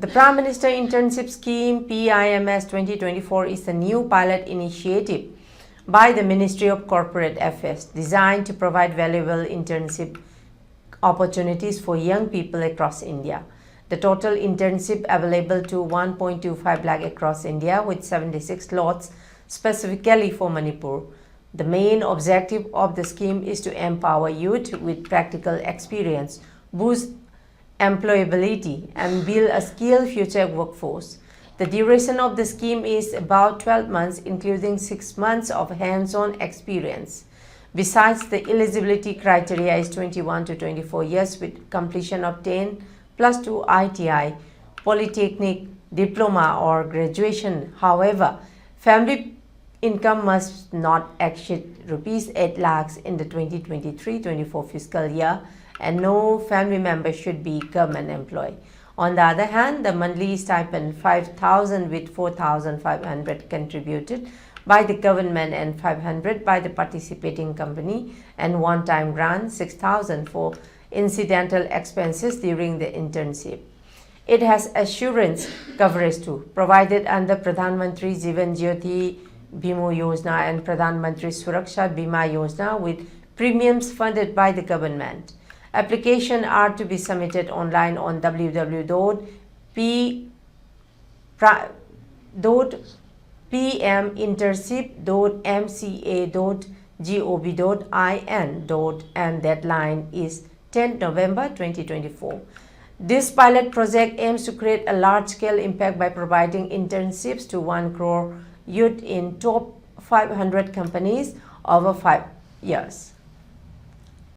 The Prime Minister Internship Scheme PIMS 2024 is a new pilot initiative by the Ministry of Corporate Affairs designed to provide valuable internship opportunities for young people across India. The total internship available to 1.25 lakh across India with 76 slots specifically for Manipur. The main objective of the scheme is to empower youth with practical experience, boost employability, and build a skilled future workforce. The duration of the scheme is about 12 months, including 6 months of hands-on experience. Besides, the eligibility criteria is 21 to 24 years with completion of 10 plus 2 ITI, polytechnic, diploma or graduation. However, family income must not exceed rupees 8 lakhs in the 2023-24 fiscal year, and no family member should be government employee. On the other hand, the monthly stipend 5,000 with 4,500 contributed by the government and 500 by the participating company, and one-time grant 6,000 for incidental expenses during the internship. It has assurance coverage too, provided under Pradhan Mantri Jeevan Jyoti Bima Yojana and Pradhan Mantri Suraksha Bima Yojana with premiums funded by the government. Applications are to be submitted online on www.pminternship.mca.gov.in, and deadline is 10 November 2024. This pilot project aims to create a large-scale impact by providing internships to 1 crore youth in top 500 companies over 5 years.